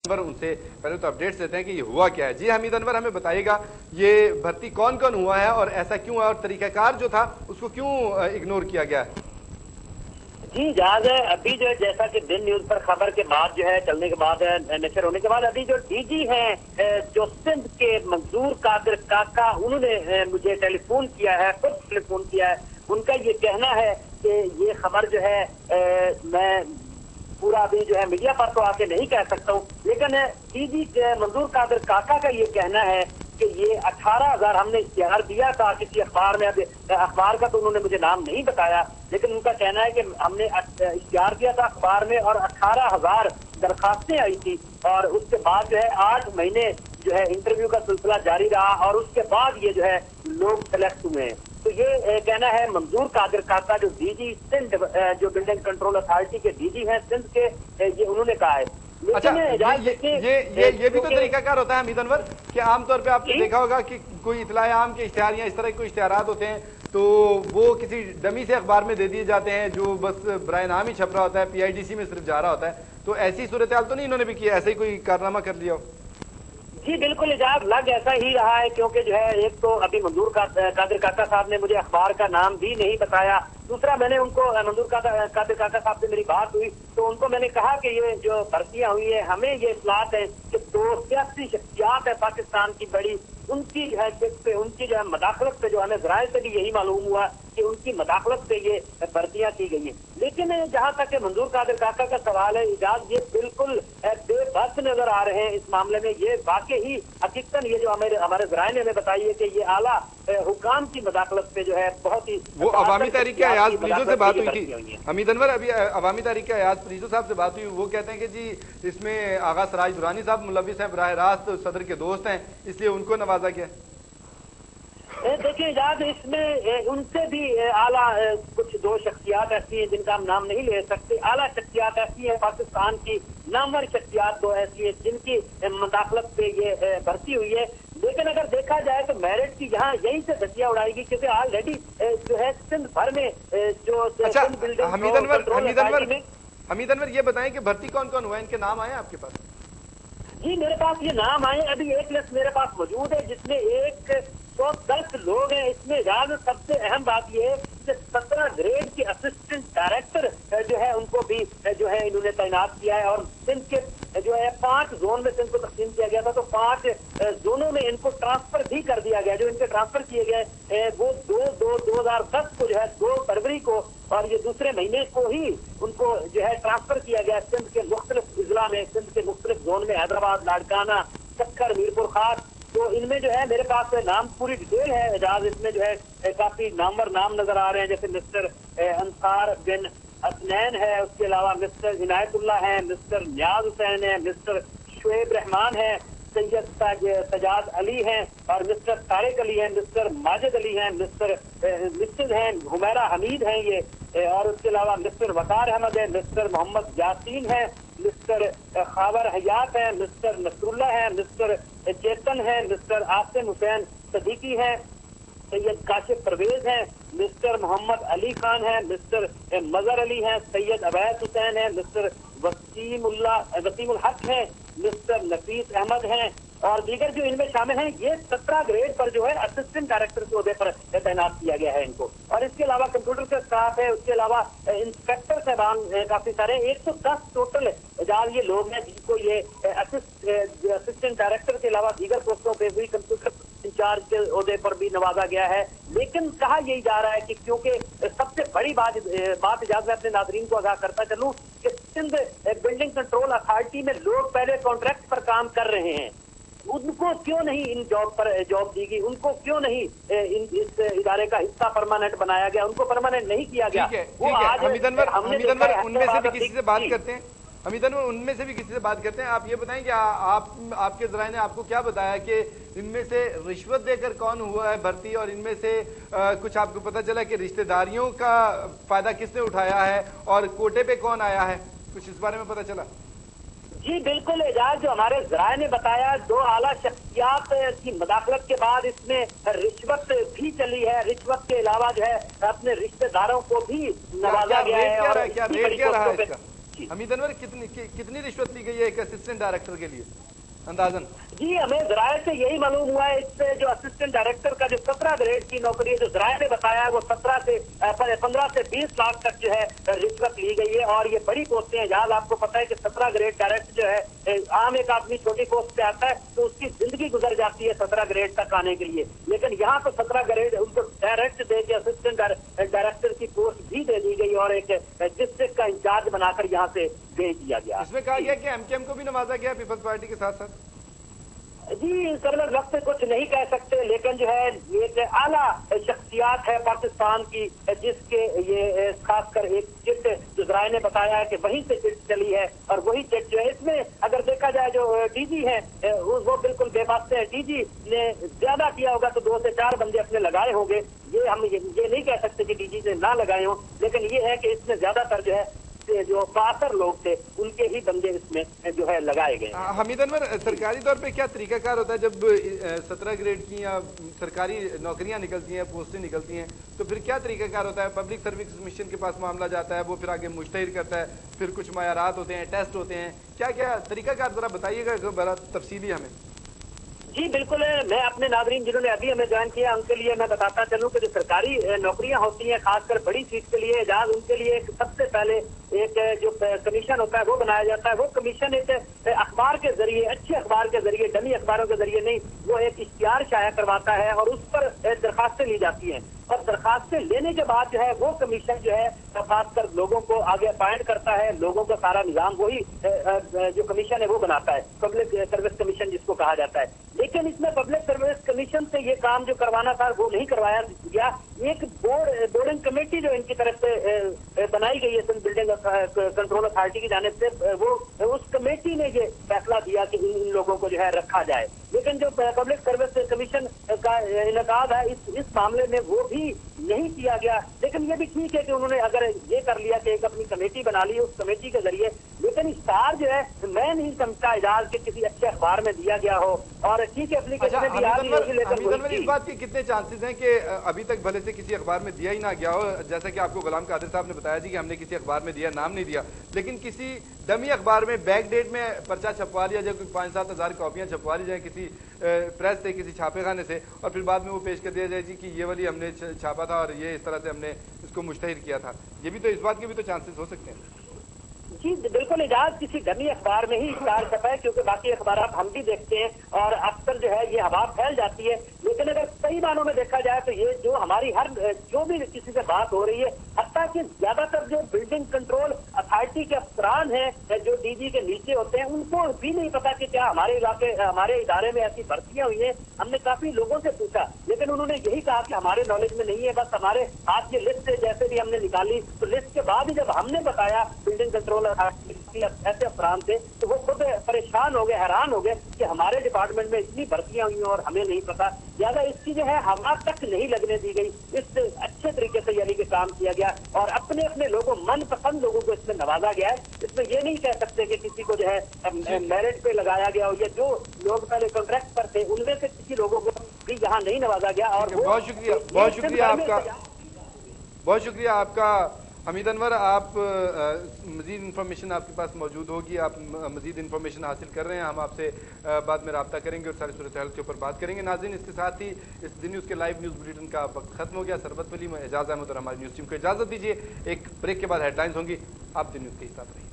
उनसे पहले तो अपडेट्स लेते हैं कि ये हुआ क्या है। जी हमीद अनवर, हमें बताइएगा ये भर्ती कौन कौन हुआ है और ऐसा क्यों है और तरीकाकार जो था उसको क्यों इग्नोर किया गया है? जी जहाज है अभी जो है, जैसा कि दिन न्यूज पर खबर के बाद जो है चलने के बाद नशर होने के बाद अभी जो डीजी हैं जो सिंध के मंजूर कादिर काका, उन्होंने मुझे टेलीफोन किया है, खुद टेलीफोन किया है। उनका ये कहना है कि ये खबर जो है मैं पूरा अभी जो है मीडिया पर तो आके नहीं कह सकता हूँ, लेकिन डीजी मंजूर कादिर काका का ये कहना है कि ये 18,000 हमने इश्तिहार दिया था किसी अखबार में। अब अखबार का तो उन्होंने मुझे नाम नहीं बताया, लेकिन उनका कहना है कि हमने इश्तिहार दिया था अखबार में और 18,000 दरखास्तें आई थी और उसके बाद जो है 8 महीने जो है इंटरव्यू का सिलसिला जारी रहा और उसके बाद ये जो है लोग सेलेक्ट हुए हैं। तो ये कहना है मंजूर कादिर काका जो डीजी सिंध जो बिल्डिंग कंट्रोल अथॉरिटी के डीजी हैं सिंध के, ये उन्होंने कहा है। अच्छा, ये भी तो तरीकाकार होता है हमीद अनवर कि आमतौर पे आपने देखा होगा कि कोई इत्तलाए आम के इश्तिहार या इस तरह के कोई इश्तिहारात होते हैं तो वो किसी डमी से अखबार में दे दिए जाते हैं जो बस बराए नाम ही छप रहा होता है, PIDC में सिर्फ जा रहा होता है। तो ऐसी सूरत हाल तो नहीं इन्होंने भी किया, ऐसे ही कोई कारनामा कर लिया हो? जी बिल्कुल इजाज लग ऐसा ही रहा है, क्योंकि जो है एक तो अभी मंजूर कादिर काका साहब ने मुझे अखबार का नाम भी नहीं बताया, दूसरा मैंने उनको मंजूर कादिर काका साहब से मेरी बात हुई तो उनको मैंने कहा कि ये जो भर्तियां हुई है हमें ये इत्तलात है कि 2 सियासी शख्सियात है पाकिस्तान की बड़ी, उनकी जो है उनकी जो है मदाखलत से जो हमें ज़राए से भी यही मालूम हुआ कि उनकी मदाखलत से ये भर्तियां की गई हैं। लेकिन जहां तक मंजूर कादिर काका का सवाल है इजाज, ये बिल्कुल बेबस नजर आ रहे हैं इस मामले में। ये वाकई ही हकीकतन ये जो हमारे ज़राए ने हमें बताई है कि ये आला हुकाम की मदाखलत पे जो है बहुत ही वो अवामी तहरीक के अयाज प्रीजो से बात हुई थी हमीद अनवर, अभी अवामी तहरीक के अयाज प्रीजो साहब से बात हुई, वो कहते हैं कि जी इसमें आगा सराज दुरानी साहब मुलव्विस हैं, बराह रास्त सदर के दोस्त हैं, इसलिए उनको नवाजा गया। देखिए इजाज, इसमें उनसे भी आला कुछ 2 शख्सियात ऐसी हैं जिनका हम नाम नहीं ले सकते। आला शख्सियात ऐसी है पाकिस्तान की, नामवर शख्सियात 2 ऐसी है जिनकी मुदाखलत पे ये भर्ती हुई है। लेकिन अगर देखा जाए तो मेरिट की यहाँ यहीं से धज्जियां उड़ाएगी, क्योंकि ऑलरेडी जो है सिंध भर में जो हमीद अनवर ये बताएं कि भर्ती कौन कौन हुआ है, इनके नाम आए आपके पास? जी मेरे पास ये नाम आए, अभी एक लिस्ट मेरे पास मौजूद है जिसमें 110 लोग हैं। इसमें ज्यादा सबसे अहम बात यह है कि 17 ग्रेड के असिस्टेंट डायरेक्टर जो है उनको भी जो है इन्होंने तैनात किया है और सिंध के जो है 5 जोन में सिंध को तकसीम किया गया था, तो 5 जोनों में इनको ट्रांसफर भी कर दिया गया। जो इनके ट्रांसफर किए गए वो 2010 को जो है 2 फरवरी को और ये दूसरे महीने को ही उनको जो है ट्रांसफर किया गया सिंध के मुख्तलिफ इजला में, सिंध के मुख्तलिफ जोन में, हैदराबाद, लाड़काना, सक्कर, मीरपुर खास। तो इनमें जो है मेरे पास नाम पूरी डिटेल है एजाज, इसमें जो है काफी नामवर नाम नजर आ रहे हैं, जैसे मिस्टर अंसार बिन हसनैन है, उसके अलावा मिस्टर इनायतुल्लाह है, मिस्टर नियाज हुसैन है, मिस्टर शुएब रहमान है, सैयद सजाद अली हैं और मिस्टर तारिक अली हैं, मिस्टर माजिद अली हैं, मिस्टर हैं हुमैरा हमीद हैं ये, और उसके अलावा मिस्टर वकार अहमद है, मिस्टर मोहम्मद यासीन है, मिस्टर खावर हयात है, मिस्टर नसरुल्ला है, मिस्टर चेतन है, मिस्टर आसिम हुसैन सदीकी है, सैयद काशिफ परवेज हैं, मिस्टर मोहम्मद अली खान है, मिस्टर मजहर अली हैं, सैयद अवैस हुसैन है, मिस्टर वसीमुल हक है, मिस्टर नफीस अहमद हैं और दीगर जो इनमें शामिल हैं। ये 17 ग्रेड पर जो है असिस्टेंट डायरेक्टर के ओहदे पर तैनात किया गया है इनको, और इसके अलावा कंप्यूटर का स्टाफ है, उसके अलावा इंस्पेक्टर साहबान काफी सारे 110 टोटल जाल ये लोग हैं जिनको ये असिस्टेंट डायरेक्टर के अलावा दीगर पोस्टों पे भी कंप्यूटर इंचार्ज के ओहदे पर भी नवाजा गया है। लेकिन कहा यही जा रहा है कि क्योंकि सबसे बड़ी बात इजाजत मैं अपने नाजरीन को आगाह करता चलूं कि सिंध बिल्डिंग कंट्रोल अथॉरिटी में लोग पहले कॉन्ट्रैक्ट पर काम कर रहे हैं, उनको क्यों नहीं इन जॉब दी गई, उनको क्यों नहीं इस इदारे का हिस्सा परमानेंट बनाया गया, उनको परमानेंट नहीं किया गया। हमीद अनवर उनमें से भी किसी से बात करते हैं, हमीद अनवर उनमें से भी किसी से बात करते हैं। आप ये बताएं कि आपके ज़राए ने आपको क्या बताया कि इनमें से रिश्वत देकर कौन हुआ है भर्ती, और इनमें से कुछ आपको पता चला कि रिश्तेदारियों का फायदा किसने उठाया है और कोटे पे कौन आया है, कुछ इस बारे में पता चला? जी बिल्कुल एजाज, जो हमारे ज़राए ने बताया 2 आला शख्सियात की मदाखलत के बाद इसमें रिश्वत भी चली है, रिश्वत के अलावा जो है अपने रिश्तेदारों को भी नवाजा गया है। और हमीद अनवर कितनी रिश्वत ली गई है एक असिस्टेंट डायरेक्टर के लिए अंदाजन? जी, हमें जराये से यही मालूम हुआ है, इससे जो असिस्टेंट डायरेक्टर का जो 17 ग्रेड की नौकरी है, जो जराये ने बताया है, वो 15 से 20 लाख तक जो है रिश्वत ली गई है। और ये बड़ी पोस्टें हैं, जहां आपको पता है कि 17 ग्रेड डायरेक्ट जो है, आम एक आदमी छोटी पोस्ट पे आता है तो उसकी जिंदगी गुजर जाती है 17 ग्रेड तक आने के लिए, लेकिन यहाँ तो 17 ग्रेड उनको डायरेक्ट दे के असिस्टेंट डायरेक्टर की पोस्ट भी दे दी गई और एक डिस्ट्रिक्ट का इंचार्ज बनाकर यहाँ से भेज दिया गया। इसमें कहा गया कि एमकेएम को भी नवाजा गया पीपल्स पार्टी के साथ साथ। जी, सर वक्त कुछ नहीं कह सकते, लेकिन जो है एक आला शख्सियात है पाकिस्तान की, जिसके ये खासकर एक चिट जो जराये ने बताया है कि वहीं से चिट चली है, और वही चिट जो है, इसमें अगर देखा जाए जो डीजी है वो बिल्कुल बेबाक है। डीजी ने ज्यादा किया होगा तो 2 से 4 बंदे अपने लगाए होंगे, ये हम ये नहीं कह सकते कि डीजी ने ना लगाए हों, लेकिन ये है कि इसमें ज्यादातर जो है जो पासर लोग थे उनके ही बंदे इसमें जो है लगाए गए। हमीद अनवर, सरकारी तौर पे क्या तरीकाकार होता है जब 17 ग्रेड की या सरकारी नौकरियां निकलती हैं, पोस्टें निकलती हैं, तो फिर क्या तरीकाकार होता है? पब्लिक सर्विस कमीशन के पास मामला जाता है, वो फिर आगे मुश्तहिर करता है, फिर कुछ मयारात होते हैं, टेस्ट होते हैं, क्या क्या तरीकाकार जरा बताइएगा बड़ा तफसीली हमें। जी बिल्कुल, मैं अपने नाज़रीन जिन्होंने अभी हमें ज्वाइन किया उनके लिए मैं बताता चलूं कि जो सरकारी नौकरियां होती हैं, खासकर बड़ी सीट के लिए एजाज, उनके लिए सबसे पहले एक जो कमीशन होता है वो बनाया जाता है। वो कमीशन एक अखबार के जरिए, अच्छे अखबार के जरिए, डमी अखबारों के जरिए नहीं, वो एक इश्तिहार शाया करवाता है और उस पर दरखास्तें ली जाती हैं, और दरखास्तें लेने के बाद जो है वो कमीशन जो है खासकर लोगों को आगे अपॉइंट करता है, लोगों का सारा निजाम वही जो कमीशन है वो बनाता है, पब्लिक सर्विस कमीशन जिसको कहा जाता है। लेकिन इसमें पब्लिक सर्विस कमीशन से ये काम जो करवाना था वो नहीं करवाया गया। एक बोर्डिंग कमेटी जो इनकी तरफ से बनाई गई है बिल्डिंग कंट्रोल अथॉरिटी की जानिब से, वो उस कमेटी ने ये फैसला दिया कि इन लोगों को जो है रखा जाए। लेकिन जो पब्लिक सर्विस कमीशन का इनकाद है इस मामले में वो भी नहीं किया गया। लेकिन ये भी ठीक है कि उन्होंने अगर ये कर लिया कि एक अपनी कमेटी बना ली उस कमेटी के जरिए, लेकिन इश्तिहार जो है मैं नहीं समझता एजाज के किसी अच्छे अखबार में दिया गया हो, और ठीक है एप्लीकेशन में भी आ गई होगी, लेकिन इस बात के कितने चांसेस हैं कि अभी तक भले से किसी अखबार में दिया ही ना गया हो? जैसा कि आपको गुलाम कादिर साहब ने बताया जी कि हमने किसी अखबार में दिया, नाम नहीं दिया, लेकिन किसी डमी अखबार में बैक डेट में पर्चा छपवा लिया जाए, 5-7 हज़ार कॉपियां छपवा ली जाए किसी प्रेस से, किसी छापेखाने से, और फिर बाद में वो पेश कर दिया जाए जी कि ये वाली हमने छापा था और ये इस तरह से हमने इसको मुश्तहिर किया था। ये भी तो, इस बात के भी तो चांसेस हो सकते हैं। जी बिल्कुल, एजाज किसी डमी अखबार में ही इश्तिहार छपा है, क्योंकि बाकी अखबार हम भी देखते हैं और अक्सर जो है ये हवा फैल जाती है। लेकिन अगर सही मानों में देखा जाए तो ये जो हमारी जो भी किसी से बात हो रही है, हत्ता कि ज्यादातर जो बिल्डिंग कंट्रोल अथॉरिटी के अफसरान हैं जो डीजी के नीचे होते हैं, उनको भी नहीं पता कि क्या हमारे इलाके, हमारे इदारे में ऐसी भर्तियां हुई हैं। हमने काफी लोगों से पूछा, लेकिन उन्होंने यही कहा कि हमारे नॉलेज में नहीं है, बस हमारे हाथ की लिस्ट जैसे भी हमने निकाली, तो लिस्ट के बाद ही जब हमने बताया बिल्डिंग कंट्रोल ऐसे अफरान थे तो वो खुद परेशान हो गए, हैरान हो गए कि हमारे डिपार्टमेंट में इतनी भर्तियां हुई और हमें नहीं पता। ज्यादा इसकी जो है हवा तक नहीं लगने दी गई, इस अच्छे तरीके से यानी कि काम किया गया और अपने अपने लोगों, मनपसंद लोगों को इसमें नवाजा गया है। इसमें ये नहीं कह सकते कि किसी को जो है मेरिट पे लगाया गया हो, या जो लोग पहले कॉन्ट्रैक्ट पर थे उनमें से किसी लोगों को भी यहाँ नहीं नवाजा गया। और बहुत शुक्रिया, बहुत शुक्रिया आपका, बहुत शुक्रिया आपका हमीद अनवर। आप मज़ीद इन्फॉर्मेशन आपके पास मौजूद होगी, आप मज़ीद इन्फॉर्मेशन हासिल कर रहे हैं, हम आपसे बाद में रब्ता करेंगे और सारी सूरत हाल के ऊपर बात करेंगे। नाज़रीन, इसके साथ ही इस दिन न्यूज़ के लाइव न्यूज़ बुलेटिन का वक्त खत्म हो गया। सरबत वली, एजाज अहमद और हमारी न्यूज़ टीम को इजाज़त दीजिए। एक ब्रेक के बाद हेडलाइंस होंगी, आप दिन न्यूज़ के साथ रहिए।